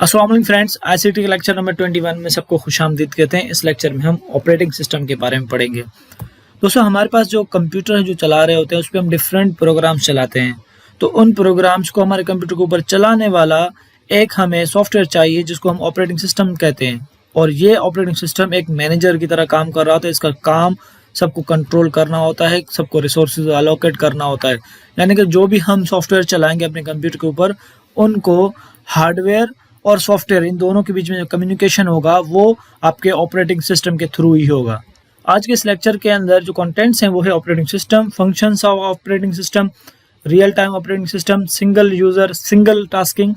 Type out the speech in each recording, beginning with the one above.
अस्सलाम वालेकुम friends, ICT के लेक्चर नंबर 21 में सबको खुशामदीद कहते हैं। इस लेक्चर में हम ऑपरेटिंग सिस्टम के बारे में पढ़ेंगे। दोस्तों, हमारे पास जो कंप्यूटर है जो चला रहे होते हैं उस पर हम डिफरेंट प्रोग्राम्स चलाते हैं। तो उन प्रोग्राम्स को हमारे कंप्यूटर के ऊपर चलाने वाला एक हमें सॉफ्टवेयर चाहिए जिसको हम ऑपरेटिंग सिस्टम कहते हैं। और ये ऑपरेटिंग सिस्टम एक मैनेजर की तरह काम कर रहा होता है। इसका काम सबको कंट्रोल करना होता है, सबको रिसोर्सेज अलोकेट करना होता है। यानी कि जो भी हम सॉफ्टवेयर चलाएंगे अपने कंप्यूटर के ऊपर, उनको हार्डवेयर और सॉफ्टवेयर इन दोनों के बीच में जो कम्युनिकेशन होगा वो आपके ऑपरेटिंग सिस्टम के थ्रू ही होगा। आज के इस लेक्चर के अंदर जो कंटेंट्स हैं वो है operating system, functions of operating system, real time operating system, single user single tasking,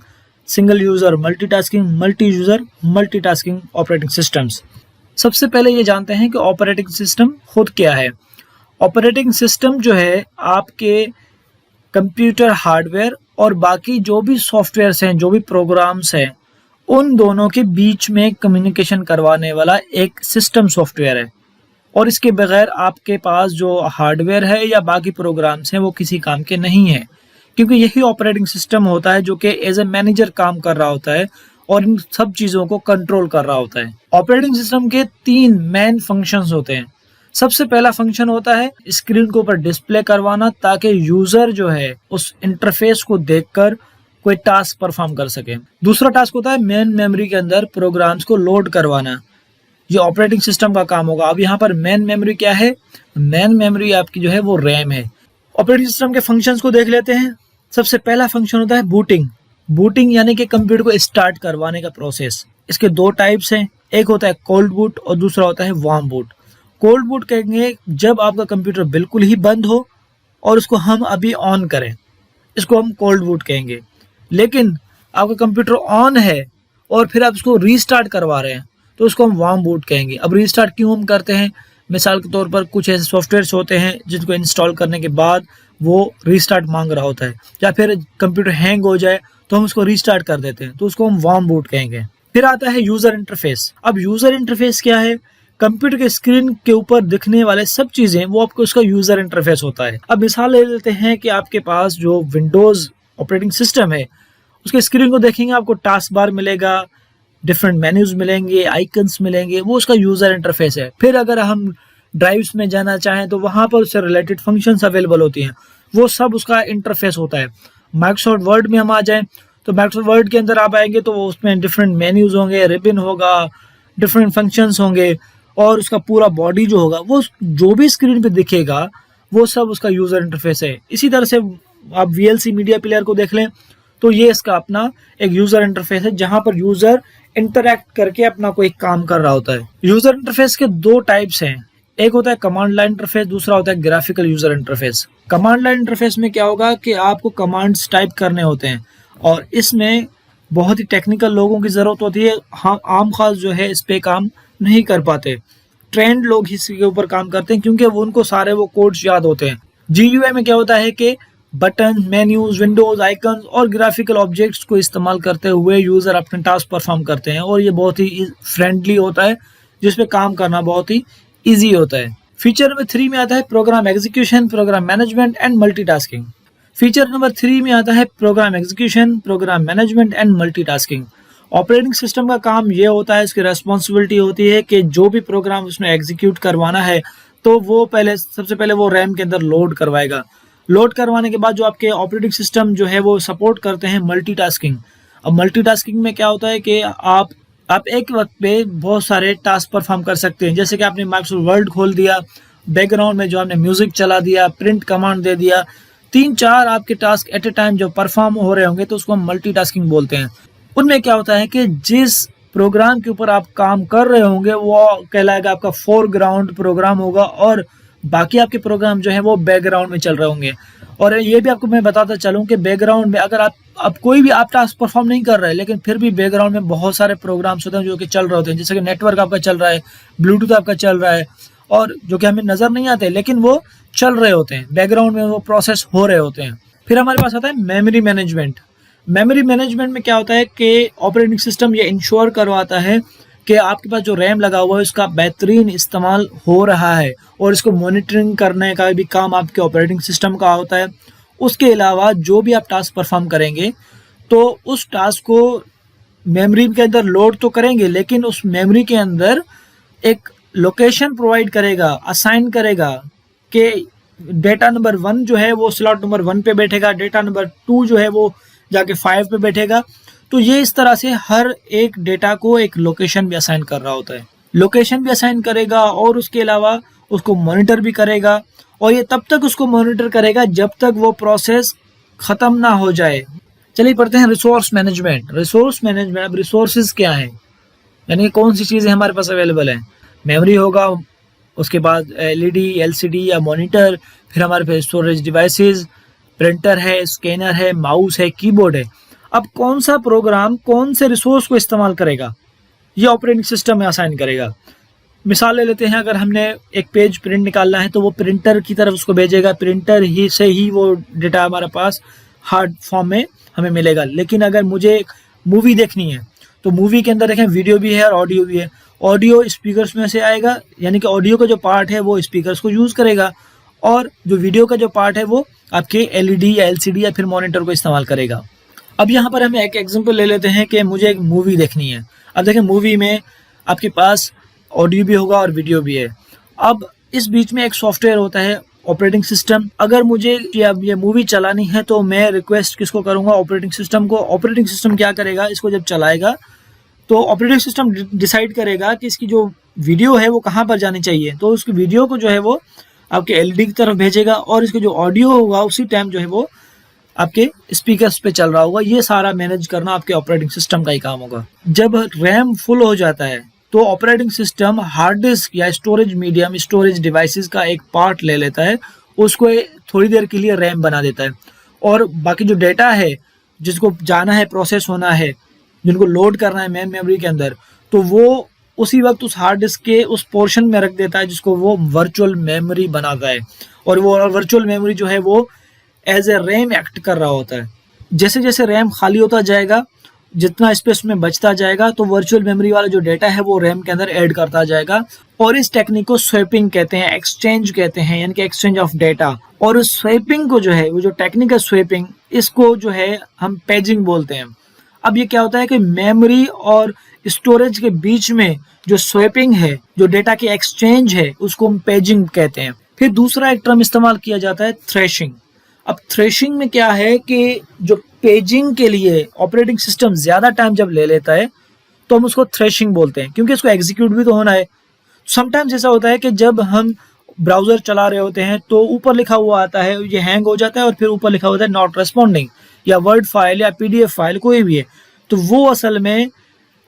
single user multitasking, multi user multitasking operating systems. सबसे पहले ये जानते हैं कि ऑपरेटिंग सिस्टम खुद क्या है। ऑपरेटिंग सिस्टम जो है आपके कंप्यूटर हार्डवेयर और बाकी जो भी सॉफ्टवेयर्स हैं, जो भी प्रोग्राम्स हैं, उन दोनों के बीच में कम्युनिकेशन करवाने वाला एक सिस्टम सॉफ्टवेयर है। और इसके बगैर आपके पास जो हार्डवेयर है या बाकी प्रोग्राम्स हैं वो किसी काम के नहीं हैं, क्योंकि यही ऑपरेटिंग सिस्टम होता है जो कि एज ए मैनेजर काम कर रहा होता है और इन सब चीज़ों को कंट्रोल कर रहा होता है। ऑपरेटिंग सिस्टम के 3 मेन फंक्शंस होते हैं। सबसे पहला फंक्शन होता है स्क्रीन के ऊपर डिस्प्ले करवाना, ताकि यूजर जो है उस इंटरफेस को देखकर कोई टास्क परफॉर्म कर सके। दूसरा टास्क होता है मेन मेमोरी के अंदर प्रोग्राम्स को लोड करवाना। ये ऑपरेटिंग सिस्टम का काम होगा। अब यहाँ पर मेन मेमोरी क्या है? मेन मेमोरी आपकी जो है वो रैम है। ऑपरेटिंग सिस्टम के फंक्शंस को देख लेते हैं। सबसे पहला फंक्शन होता है बूटिंग। बूटिंग यानी कि कंप्यूटर को स्टार्ट करवाने का प्रोसेस। इसके 2 टाइप्स हैं, एक होता है कोल्ड बूट और दूसरा होता है वार्म बूट। कोल्ड बूट कहेंगे जब आपका कंप्यूटर बिल्कुल ही बंद हो और उसको हम अभी ऑन करें, इसको हम कोल्ड बूट कहेंगे। लेकिन आपका कंप्यूटर ऑन है और फिर आप इसको रीस्टार्ट करवा रहे हैं तो उसको हम वार्म बूट कहेंगे। अब रीस्टार्ट क्यों हम करते हैं? मिसाल के तौर पर कुछ ऐसे सॉफ्टवेयर्स होते हैं जिनको इंस्टॉल करने के बाद वो रीस्टार्ट मांग रहा होता है, या फिर कंप्यूटर हैंग हो जाए तो हम उसको रीस्टार्ट कर देते हैं, तो उसको हम वार्म बूट कहेंगे। फिर आता है यूजर इंटरफेस। अब यूजर इंटरफेस क्या है? कंप्यूटर के स्क्रीन के ऊपर दिखने वाले सब चीजें वो आपको उसका यूजर इंटरफेस होता है। अब मिसाल ले लेते हैं कि आपके पास जो विंडोज ऑपरेटिंग सिस्टम है उसके स्क्रीन को देखेंगे, आपको टास्क बार मिलेगा, डिफरेंट मेन्यूज मिलेंगे, आइकन्स मिलेंगे, वो उसका यूजर इंटरफेस है। फिर अगर हम ड्राइव्स में जाना चाहें तो वहां पर उससे रिलेटेड फंक्शंस अवेलेबल होती हैं, वो सब उसका इंटरफेस होता है। माइक्रोसॉफ्ट वर्ड में हम आ जाएं तो माइक्रोसॉफ्ट वर्ड के अंदर आप आएंगे तो उसमें डिफरेंट मेन्यूज होंगे, रिबन होगा, डिफरेंट फंक्शंस होंगे और उसका पूरा बॉडी जो होगा वो जो भी स्क्रीन पे दिखेगा वो सब उसका यूजर इंटरफेस है। इसी तरह से आप VLC मीडिया प्लेयर को देख लें तो ये इसका अपना एक यूजर इंटरफेस है जहां पर यूजर इंटरैक्ट करके अपना कोई काम कर रहा होता है। यूजर इंटरफेस के 2 टाइप्स हैं, एक होता है कमांड लाइन इंटरफेस, दूसरा होता है graphical user interface. Command line interface में क्या होगा कि आपको कमांड्स टाइप करने होते हैं और इसमें बहुत ही टेक्निकल लोगों की जरूरत होती है। हाँ, आम खास जो है इस पे काम नहीं कर पाते। ट्रेंड लोग इसके ऊपर काम करते हैं क्योंकि वो उनको सारे वो कोड्स याद होते हैं। GUI में क्या होता है कि बटन, मेन्यूज, विंडोज, आइकन्स और ग्राफिकल ऑब्जेक्ट्स को इस्तेमाल करते हुए यूजर अपने टास्क परफॉर्म करते हैं और ये बहुत ही फ्रेंडली होता है, जिसपे काम करना बहुत ही ईजी होता है। फीचर नंबर 3 में आता है program execution, program management and multitasking. Feature number 3 में आता है program execution, program management and multitasking. Operating system का काम ये होता है, इसकी रेस्पॉन्सिबिलिटी होती है कि जो भी प्रोग्राम उसने एग्जीक्यूट करवाना है तो वो सबसे पहले वो रैम के अंदर लोड करवाएगा। लोड करवाने के बाद जो आपके ऑपरेटिंग सिस्टम जो है वो सपोर्ट करते हैं मल्टीटास्किंग। अब मल्टीटास्किंग में क्या होता है कि आप एक वक्त पे बहुत सारे टास्क परफॉर्म कर सकते हैं। जैसे कि आपने माइक्रोसॉफ्ट वर्ड खोल दिया, बैकग्राउंड में जो आपने म्यूजिक चला दिया, प्रिंट कमांड दे दिया, 3-4 आपके टास्क एट ए टाइम जो परफॉर्म हो रहे होंगे तो उसको हम मल्टीटास्किंग बोलते हैं। उनमें क्या होता है कि जिस प्रोग्राम के ऊपर आप काम कर रहे होंगे वो कहलाएगा आपका फोरग्राउंड प्रोग्राम होगा और बाकी आपके प्रोग्राम जो है वो बैकग्राउंड में चल रहे होंगे। और ये भी आपको मैं बताता चलूं कि बैकग्राउंड में अगर आप कोई भी आप टास्क परफॉर्म नहीं कर रहे हैं लेकिन फिर भी बैकग्राउंड में बहुत सारे प्रोग्राम्स होते हैं जो कि चल रहे होते हैं, जैसे कि नेटवर्क आपका चल रहा है, ब्लूटूथ आपका चल रहा है और जो कि हमें नजर नहीं आते लेकिन वो चल रहे होते हैं, बैकग्राउंड में वो प्रोसेस हो रहे होते हैं। फिर हमारे पास आता है मेमोरी मैनेजमेंट। मेमोरी मैनेजमेंट में क्या होता है कि ऑपरेटिंग सिस्टम ये इंश्योर करवाता है कि आपके पास जो रैम लगा हुआ है उसका बेहतरीन इस्तेमाल हो रहा है और इसको मॉनिटरिंग करने का भी काम आपके ऑपरेटिंग सिस्टम का होता है। उसके अलावा जो भी आप टास्क परफॉर्म करेंगे तो उस टास्क को मेमोरी के अंदर लोड तो करेंगे, लेकिन उस मेमोरी के अंदर एक लोकेशन प्रोवाइड करेगा, असाइन करेगा कि डेटा नंबर 1 जो है वो स्लॉट नंबर 1 पे बैठेगा, डेटा नंबर 2 जो है वो जाके 5 पे बैठेगा। तो ये इस तरह से हर एक डेटा को एक लोकेशन भी असाइन कर रहा होता है। लोकेशन भी असाइन करेगा और उसके अलावा उसको मॉनिटर भी करेगा, और ये तब तक उसको मॉनिटर करेगा जब तक वो प्रोसेस खत्म ना हो जाए। चलिए पढ़ते हैं रिसोर्स मैनेजमेंट। रिसोर्स मैनेजमेंट, अब रिसोर्सेज क्या है, यानी कौन सी चीज़ें हमारे पास अवेलेबल है। मेमोरी होगा, उसके बाद एलईडी, एलसीडी या मॉनिटर, फिर हमारे पास स्टोरेज डिवाइसेस, प्रिंटर है, स्कैनर है, माउस है, कीबोर्ड है। अब कौन सा प्रोग्राम कौन से रिसोर्स को इस्तेमाल करेगा, ये ऑपरेटिंग सिस्टम में असाइन करेगा। मिसाल ले लेते हैं, अगर हमने एक पेज प्रिंट निकालना है तो वो प्रिंटर की तरफ उसको भेजेगा, प्रिंटर ही से ही वो डेटा हमारे पास हार्ड फॉर्म में हमें मिलेगा। लेकिन अगर मुझे मूवी देखनी है तो मूवी के अंदर देखें वीडियो भी है और ऑडियो भी है। ऑडियो स्पीकर्स में से आएगा, यानी कि ऑडियो का जो पार्ट है वो स्पीकर्स को यूज़ करेगा, और जो वीडियो का जो पार्ट है वो आपके एलईडी या एलसीडी या फिर मॉनिटर को इस्तेमाल करेगा। अब यहाँ पर हम एक एग्जांपल ले लेते हैं कि मुझे एक मूवी देखनी है। अब देखें, मूवी में आपके पास ऑडियो भी होगा और वीडियो भी है। अब इस बीच में एक सॉफ्टवेयर होता है ऑपरेटिंग सिस्टम। अगर मुझे ये मूवी चलानी है तो मैं रिक्वेस्ट किसको करूँगा, ऑपरेटिंग सिस्टम को। ऑपरेटिंग सिस्टम क्या करेगा, इसको जब चलाएगा तो ऑपरेटिंग सिस्टम डिसाइड करेगा कि इसकी जो वीडियो है वो कहाँ पर जानी चाहिए। तो उसकी वीडियो को जो है वो आपके एलईडी की तरफ भेजेगा, और इसके जो ऑडियो होगा उसी टाइम जो है वो आपके स्पीकर्स पे चल रहा होगा। ये सारा मैनेज करना आपके ऑपरेटिंग सिस्टम का ही काम होगा। जब रैम फुल हो जाता है तो ऑपरेटिंग सिस्टम हार्ड डिस्क या स्टोरेज मीडियम, स्टोरेज डिवाइसेस का एक पार्ट ले लेता है, उसको थोड़ी देर के लिए रैम बना देता है, और बाकी जो डेटा है जिसको जाना है, प्रोसेस होना है, जिनको लोड करना है मेमोरी के अंदर, तो वो उसी वक्त उस हार्ड डिस्क के उस पोर्शन में रख देता है जिसको वो वर्चुअल मेमोरी बनाता है। और वो वर्चुअल मेमोरी जो है वो एज ए रैम एक्ट कर रहा होता है। जैसे जैसे रैम खाली होता जाएगा, जितना स्पेस में बचता जाएगा, तो वर्चुअल मेमोरी वाला जो डेटा है वो रैम के अंदर ऐड करता जाएगा। और इस टेक्निक को स्वैपिंग कहते हैं, एक्सचेंज कहते हैं, यानी कि एक्सचेंज ऑफ डेटा। और उस स्वैपिंग को जो है, वो जो टेक्निक है स्वैपिंग, इसको जो है हम पेजिंग बोलते हैं। अब ये क्या होता है कि मेमोरी और स्टोरेज के बीच में जो स्वैपिंग है, जो डेटा की एक्सचेंज है, उसको हम पेजिंग कहते हैं। फिर दूसरा एक टर्म इस्तेमाल किया जाता है थ्रेशिंग। अब थ्रेशिंग में क्या है कि जो पेजिंग के लिए ऑपरेटिंग सिस्टम ज़्यादा टाइम जब ले लेता है तो हम उसको थ्रेशिंग बोलते हैं, क्योंकि इसको एग्जीक्यूट भी तो होना है। समटाइम्स ऐसा होता है कि जब हम ब्राउज़र चला रहे होते हैं तो ऊपर लिखा हुआ आता है, ये हैंग हो जाता है, और फिर ऊपर लिखा होता है नॉट रेस्पॉन्डिंग, या वर्ड फाइल या पीडीएफ फाइल कोई भी है, तो वो असल में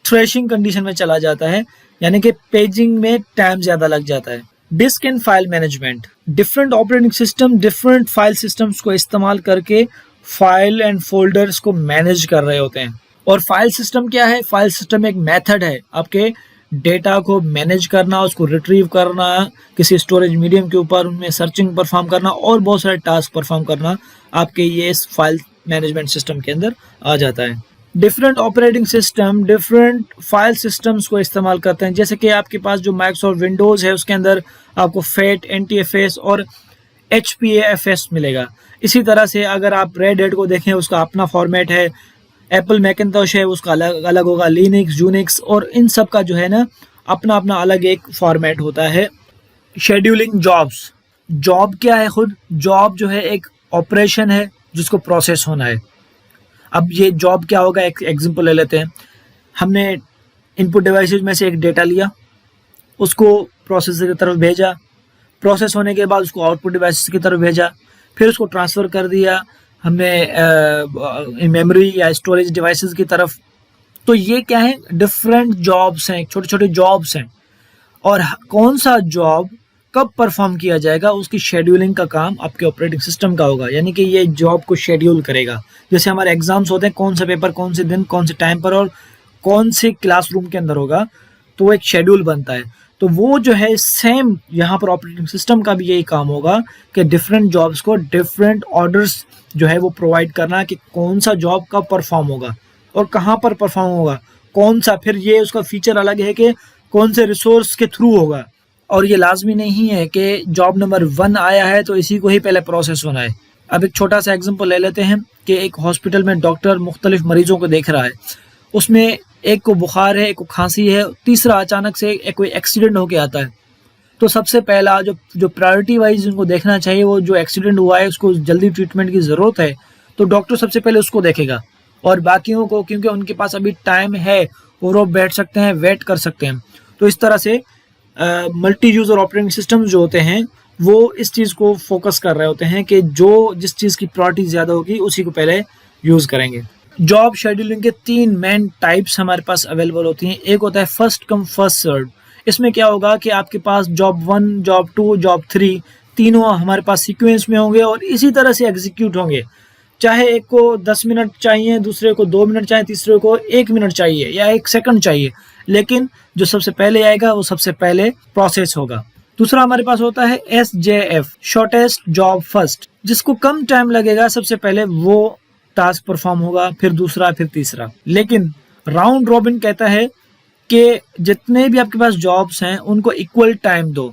थ्रेशिंग कंडीशन में चला जाता है, यानी कि पेजिंग में टाइम ज़्यादा लग जाता है। Disk and file management, different operating system different file systems को इस्तेमाल करके फाइल एंड फोल्डर्स को मैनेज कर रहे होते हैं। और फाइल सिस्टम क्या है, फाइल सिस्टम एक मेथड है आपके डेटा को मैनेज करना, उसको रिट्रीव करना, किसी स्टोरेज मीडियम के ऊपर उनमें सर्चिंग परफॉर्म करना और बहुत सारे टास्क परफॉर्म करना आपके ये फाइल मैनेजमेंट सिस्टम के अंदर आ जाता है। Different operating system different file systems को इस्तेमाल करते हैं। जैसे कि आपके पास जो माइक्रोसॉफ्ट विंडोज़ है उसके अंदर आपको फैट, NTFS और HPAFS मिलेगा। इसी तरह से अगर आप रेड हैट को देखें, उसका अपना फॉर्मेट है। एप्पल मैकिंटॉश है, उसका अलग अलग होगा। लिनक्स, यूनिक्स और इन सब का जो है ना अपना अपना अलग एक फॉर्मेट होता है। शेड्यूलिंग जॉब्स, जॉब क्या है, खुद जॉब जो है एक ऑपरेशन है जिसको प्रोसेस होना है। अब ये जॉब क्या होगा, एक एग्जांपल ले लेते हैं। हमने इनपुट डिवाइसेज में से एक डेटा लिया, उसको प्रोसेसर की तरफ भेजा, प्रोसेस होने के बाद उसको आउटपुट डिवाइसेस की तरफ भेजा, फिर उसको ट्रांसफ़र कर दिया हमने मेमोरी या स्टोरेज डिवाइसेस की तरफ। तो ये क्या है, डिफरेंट जॉब्स हैं, छोटे छोटे जॉब्स हैं, और कौन सा जॉब कब परफॉर्म किया जाएगा उसकी शेड्यूलिंग का काम आपके ऑपरेटिंग सिस्टम का होगा। यानी कि ये जॉब को शेड्यूल करेगा। जैसे हमारे एग्जाम्स होते हैं, कौन सा पेपर कौन से दिन कौन से टाइम पर और कौन से क्लासरूम के अंदर होगा, तो वो एक शेड्यूल बनता है। तो वो जो है सेम यहाँ पर ऑपरेटिंग सिस्टम का भी यही काम होगा कि डिफरेंट जॉब्स को डिफरेंट ऑर्डर्स जो है वो प्रोवाइड करना कि कौन सा जॉब कब परफॉर्म होगा और कहाँ पर परफॉर्म होगा, कौन सा, फिर ये उसका फीचर अलग है कि कौन से रिसोर्स के थ्रू होगा। और ये लाजमी नहीं है कि जॉब नंबर 1 आया है तो इसी को ही पहले प्रोसेस होना है। अब एक छोटा सा एग्जांपल ले लेते हैं कि एक हॉस्पिटल में डॉक्टर मुख्तलिफ मरीजों को देख रहा है। उसमें एक को बुखार है, एक को खांसी है, तीसरा अचानक से एक कोई एक्सीडेंट होके आता है, तो सबसे पहला जो प्रायोरिटी वाइज उनको देखना चाहिए, वो जो एक्सीडेंट हुआ है उसको जल्दी ट्रीटमेंट की ज़रूरत है, तो डॉक्टर सबसे पहले उसको देखेगा। और बाकियों को, क्योंकि उनके पास अभी टाइम है और वो बैठ सकते हैं, वेट कर सकते हैं। तो इस तरह से मल्टी यूज़र ऑपरेटिंग सिस्टम जो होते हैं वो इस चीज़ को फोकस कर रहे होते हैं कि जो जिस चीज़ की प्रायोरिटी ज़्यादा होगी उसी को पहले यूज़ करेंगे। जॉब शेड्यूलिंग के 3 मेन टाइप्स हमारे पास अवेलेबल होती हैं। एक होता है फर्स्ट कम फर्स्ट सर्व। इसमें क्या होगा कि आपके पास जॉब 1, जॉब 2, जॉब 3 तीनों हमारे पास सीक्वेंस में होंगे और इसी तरह से एग्जीक्यूट होंगे। चाहे एक को 10 मिनट चाहिए, दूसरे को 2 मिनट चाहिए, तीसरे को 1 मिनट चाहिए या 1 सेकंड चाहिए, लेकिन जो सबसे पहले आएगा वो सबसे पहले प्रोसेस होगा। दूसरा हमारे पास होता है SJF, शॉर्टेस्ट जॉब फर्स्ट। जिसको कम टाइम लगेगा सबसे पहले वो टास्क परफॉर्म होगा, फिर दूसरा, फिर तीसरा। लेकिन राउंड रॉबिन कहता है कि जितने भी आपके पास जॉब्स हैं उनको इक्वल टाइम दो।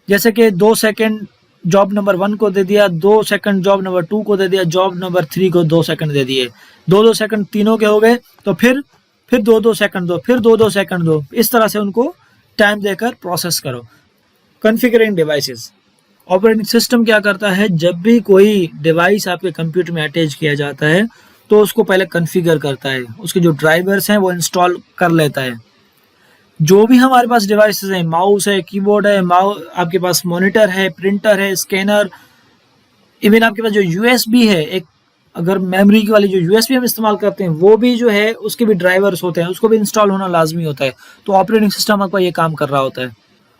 जैसे कि 2 सेकंड जॉब नंबर 1 को दे दिया, 2 सेकंड जॉब नंबर 2 को दे दिया, जॉब नंबर 3 को 2 सेकंड दे दिए, 2-2 सेकंड तीनों के हो गए, तो फिर 2-2 सेकंड दो, फिर 2-2 सेकंड दो। इस तरह से उनको टाइम देकर प्रोसेस करो। Configuring devices. ऑपरेटिंग सिस्टम क्या करता है, जब भी कोई डिवाइस आपके कंप्यूटर में अटैच किया जाता है तो उसको पहले कॉन्फ़िगर करता है, उसके जो ड्राइवर्स हैं वो इंस्टॉल कर लेता है। जो भी हमारे पास डिवाइसेस हैं, माउस है, कीबोर्ड है, आपके पास मॉनिटर है, प्रिंटर है, स्कैनर, इवन आपके पास जो यूएसबी है, एक अगर मेमोरी वाली जो यूएसबी हम इस्तेमाल करते हैं वो भी जो है उसके भी ड्राइवर्स होते हैं, उसको भी इंस्टॉल होना लाजमी होता है। तो ऑपरेटिंग सिस्टम आपका ये काम कर रहा होता है।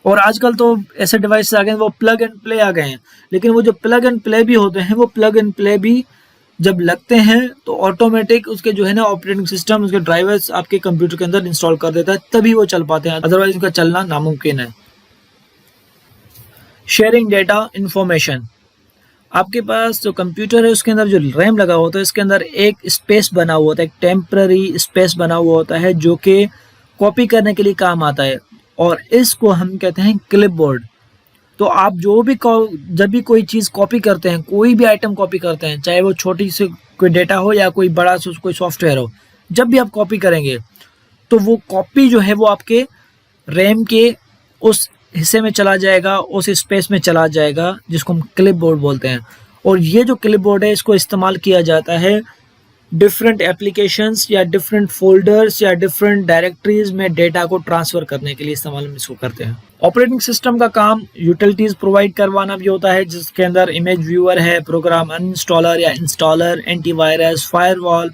और आजकल तो ऐसे डिवाइस आ गए हैं वो प्लग एंड प्ले आ गए हैं, लेकिन वो जो प्लग एंड प्ले भी होते हैं वो प्लग एंड प्ले भी जब लगते हैं तो ऑटोमेटिक उसके जो है ना ऑपरेटिंग सिस्टम उसके ड्राइवर्स आपके कंप्यूटर के अंदर इंस्टॉल कर देता है, तभी वो चल पाते हैं, अदरवाइज उनका चलना नामुमकिन है। Sharing data information. आपके पास जो कंप्यूटर है उसके अंदर जो रैम लगा होता है इसके अंदर एक स्पेस बना हुआ होता है, एक टेम्पररी स्पेस बना हुआ होता है जो कि कॉपी करने के लिए काम आता है, और इसको हम कहते हैं क्लिपबोर्ड। तो आप जब भी कोई चीज़ कॉपी करते हैं, कोई भी आइटम कॉपी करते हैं, चाहे वो छोटी सी कोई डेटा हो या कोई बड़ा सा कोई सॉफ्टवेयर हो, जब भी आप कॉपी करेंगे तो वो कॉपी जो है वो आपके रैम के उस हिस्से में चला जाएगा, उस स्पेस में चला जाएगा जिसको हम क्लिपबोर्ड बोलते हैं। और ये जो क्लिपबोर्ड है इसको इस्तेमाल किया जाता है डिफरेंट एप्लीकेशंस या डिफरेंट फोल्डर्स या डिफरेंट डायरेक्टरीज में डेटा को ट्रांसफ़र करने के लिए इस्तेमाल हम इसको करते हैं। ऑपरेटिंग सिस्टम का काम यूटिलिटीज़ प्रोवाइड करवाना भी होता है, जिसके अंदर इमेज व्यूअर है, प्रोग्राम अनइंस्टॉलर या installer, antivirus, firewall,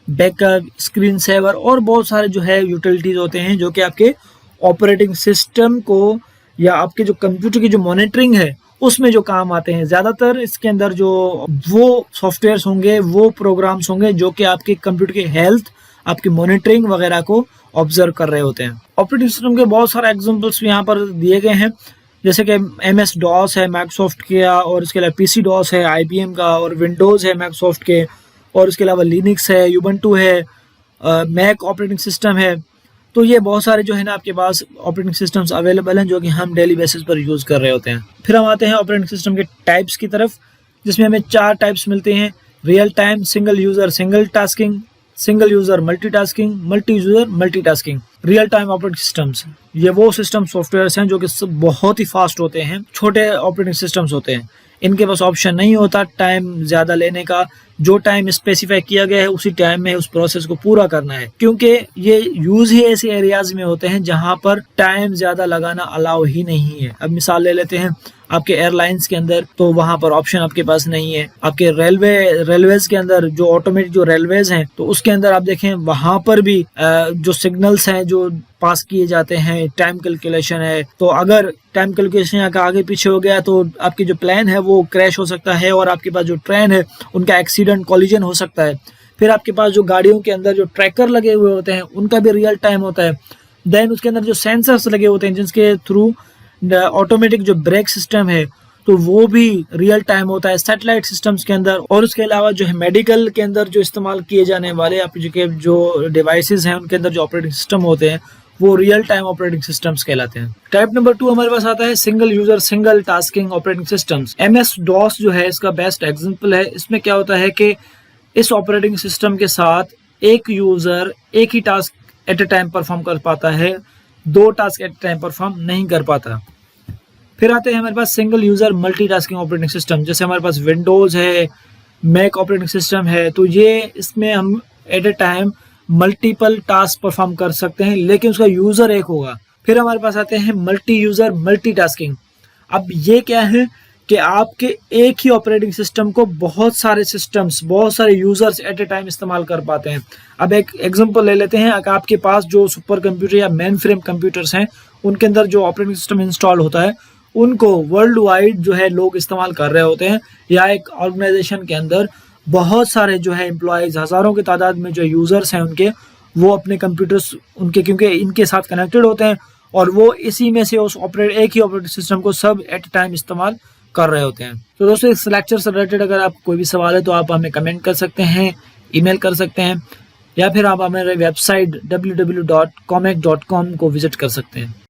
backup, screen saver और बहुत सारे जो है यूटिलिटीज़ होते हैं जो कि आपके ऑपरेटिंग सिस्टम को या आपके जो कंप्यूटर की जो मॉनिटरिंग है उसमें जो काम आते हैं। ज़्यादातर इसके अंदर जो वो सॉफ्टवेयर्स होंगे, वो प्रोग्राम्स होंगे जो कि आपके कंप्यूटर की हेल्थ, आपकी मॉनिटरिंग वगैरह को ऑब्जर्व कर रहे होते हैं। ऑपरेटिंग सिस्टम के बहुत सारे एग्जांपल्स यहाँ पर दिए गए हैं, जैसे कि MS DOS है माइक्रोसॉफ्ट का, और इसके अलावा PC DOS है IBM का, और विंडोज़ है माइक्रोसॉफ्ट के, और इसके अलावा लिनक्स है, यूबंटू है, मैक ऑपरेटिंग सिस्टम है। तो ये बहुत सारे जो है ना आपके पास ऑपरेटिंग सिस्टम्स अवेलेबल हैं जो कि हम डेली बेसिस पर यूज़ कर रहे होते हैं। फिर हम आते हैं ऑपरेटिंग सिस्टम के टाइप्स की तरफ, जिसमें हमें 4 टाइप्स मिलते हैं। Real time, single user single tasking, single user multitasking, multi user multitasking. Real time operating systems ये वो सिस्टम सॉफ्टवेयर्स हैं जो कि बहुत ही फास्ट होते हैं, छोटे ऑपरेटिंग सिस्टम्स होते हैं। इनके पास ऑप्शन नहीं होता टाइम ज़्यादा लेने का, जो टाइम स्पेसिफाई किया गया है उसी टाइम में उस प्रोसेस को पूरा करना है, क्योंकि ये यूज़ ही ऐसे एरियाज में होते हैं जहां पर टाइम ज़्यादा लगाना अलाउ ही नहीं है। अब मिसाल ले लेते हैं आपके एयरलाइंस के अंदर, तो वहां पर ऑप्शन आपके पास नहीं है। आपके रेलवेज के अंदर जो ऑटोमेटिक जो रेलवेज हैं तो उसके अंदर आप देखें वहां पर भी जो सिग्नल्स हैं जो पास किए जाते हैं, टाइम कैलकुलेशन है, तो अगर टाइम कैलकुलेशन का आगे पीछे हो गया तो आपकी जो प्लान है वो क्रैश हो सकता है और आपके पास जो ट्रेन है उनका एक्सीडेंट, कॉलिजन हो सकता है। फिर आपके पास जो गाड़ियों के अंदर जो ट्रैकर लगे हुए होते हैं उनका भी रियल टाइम होता है। देन उसके अंदर जो सेंसर्स लगे होते हैं जिसके थ्रू ऑटोमेटिक जो ब्रेक सिस्टम है तो वो भी रियल टाइम होता है सैटेलाइट सिस्टम्स के अंदर। और उसके अलावा जो है मेडिकल के अंदर जो इस्तेमाल किए जाने वाले आपके जो डिवाइसेस हैं उनके अंदर जो ऑपरेटिंग सिस्टम होते हैं वो रियल टाइम ऑपरेटिंग सिस्टम्स कहलाते हैं। टाइप नंबर 2 हमारे पास आता है single user single tasking operating systems. MS DOS जो है इसका बेस्ट एग्जांपल है। इसमें क्या होता है कि इस ऑपरेटिंग सिस्टम के साथ एक यूजर एक ही task at a time perform कर पाता है, 2 task at a time perform नहीं कर पाता। फिर आते हैं हमारे पास single user multitasking operating system. जैसे हमारे पास विंडोज है, मैक ऑपरेटिंग सिस्टम है, तो ये इसमें हम at a time multiple task perform कर सकते हैं, लेकिन उसका यूजर एक होगा। फिर हमारे पास आते हैं मल्टी यूजर मल्टीटास्किंग। अब ये क्या है कि आपके एक ही ऑपरेटिंग सिस्टम को बहुत सारे सिस्टम्स, बहुत सारे यूजर्स एट ए टाइम इस्तेमाल कर पाते हैं। अब एक एग्जांपल ले लेते हैं, अगर आपके पास जो सुपर कंप्यूटर या मेन फ्रेम कंप्यूटर्स हैं, उनके अंदर जो ऑपरेटिंग सिस्टम इंस्टॉल होता है, उनको वर्ल्ड वाइड जो है लोग इस्तेमाल कर रहे होते हैं, या एक ऑर्गेनाइजेशन के अंदर बहुत सारे जो है एम्प्लॉयज, हजारों की तादाद में जो यूजर्स हैं उनके, वो अपने कंप्यूटर्स उनके क्योंकि इनके साथ कनेक्टेड होते हैं, और वो इसी में से उस एक ही ऑपरेटिंग सिस्टम को सब एट टाइम इस्तेमाल कर रहे होते हैं। तो दोस्तों इस लेक्चर से रिलेटेड अगर आपको कोई भी सवाल है तो आप हमें कमेंट कर सकते हैं, ईमेल कर सकते हैं, या फिर आप हमारे वेबसाइट www.comec.com को विजिट कर सकते हैं।